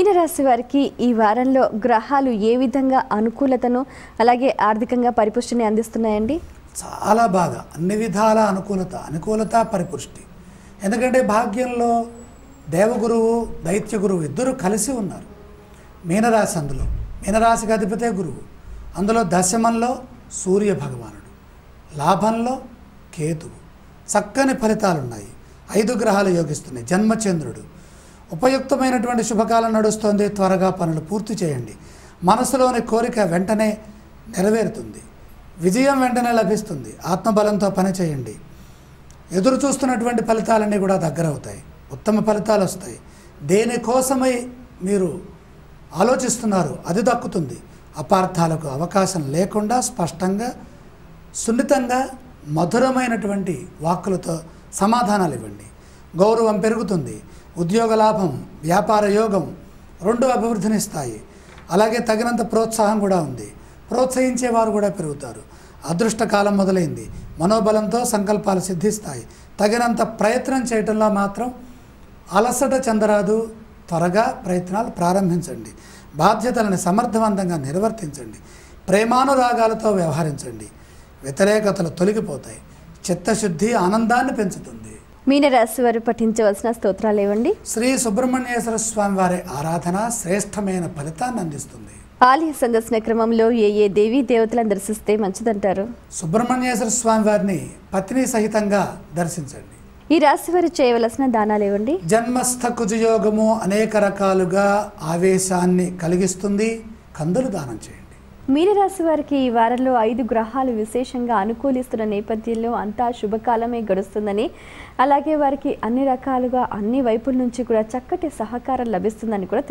మీనరాశి వారికి ఈ వారంలో గ్రహాలు ఏ విధంగా అనుకూలతను అలాగే ఆర్థికంగా పరిపుష్టిని అందిస్తున్నాయండి? చాలా బాగా అన్ని విధాల అనుకూలత పరిపుష్టి. ఎందుకంటే భాగ్యంలో దేవగురువు దైత్య గురువు ఇద్దరు కలిసి ఉన్నారు. మీనరాశి అందులో మీనరాశికి అధిపతే గురువు, అందులో దశమంలో సూర్య భగవానుడు, లాభంలో కేతువు. చక్కని ఫలితాలు ఉన్నాయి. 5 గ్రహాలు యోగిస్తున్నాయి. జన్మచంద్రుడు ఉపయుక్తమైనటువంటి శుభకాలం నడుస్తుంది. త్వరగా పనులు పూర్తి చేయండి. మనసులోని కోరిక వెంటనే నెరవేరుతుంది. విజయం వెంటనే లభిస్తుంది. ఆత్మబలంతో పని చేయండి. ఎదురు చూస్తున్నటువంటి ఫలితాలన్నీ కూడా దగ్గరవుతాయి. ఉత్తమ ఫలితాలు వస్తాయి. దేనికోసమై మీరు ఆలోచిస్తున్నారు అది దక్కుతుంది. అపార్థాలకు అవకాశం లేకుండా స్పష్టంగా సున్నితంగా మధురమైనటువంటి వాక్కులతో సమాధానాలు ఇవ్వండి. గౌరవం పెరుగుతుంది. ఉద్యోగ లాభం, వ్యాపార యోగం 2 అభివృద్ధినిస్తాయి. అలాగే తగినంత ప్రోత్సాహం కూడా ఉంది. ప్రోత్సహించేవారు కూడా పెరుగుతారు. అదృష్టకాలం మొదలైంది. మనోబలంతో సంకల్పాలు సిద్ధిస్తాయి. తగినంత ప్రయత్నం చేయటంలో మాత్రం అలసట చెందరాదు. త్వరగా ప్రయత్నాలు ప్రారంభించండి. బాధ్యతలను సమర్థవంతంగా నిర్వర్తించండి. ప్రేమానురాగాలతో వ్యవహరించండి. వ్యతిరేకతలు తొలగిపోతాయి. చిత్తశుద్ధి ఆనందాన్ని పెంచుతుంది. మీనరాశి వారు పఠించవలసిన స్తోత్రాలు ఏవండి? శ్రీ సుబ్రహ్మణ్యేశ్వర స్వామి వారి ఆరాధన శ్రేష్టమైన ఫలితాన్ని అందిస్తుంది. ఆలయ సందర్శన క్రమంలో ఏ దేవీ దేవతలను దర్శిస్తే మంచిదంటారు? సుబ్రహ్మణ్యేశ్వర స్వామి వారిని పత్ని సహితంగా దర్శించండి. ఈ రాశి వారు చేయవలసిన దానాలు ఏవండి? జన్మస్థ కుజయోగము అనేక రకాలుగా ఆవేశాన్ని కలిగిస్తుంది. కందులు దానం చేయండి. మీనరాశి వారికి ఈ వారంలో 5 గ్రహాలు విశేషంగా అనుకూలిస్తున్న నేపథ్యంలో అంతా శుభకాలమే గడుస్తుందని, అలాగే వారికి అన్ని రకాలుగా అన్ని వైపుల నుంచి కూడా చక్కటి సహకారం లభిస్తుందని కూడా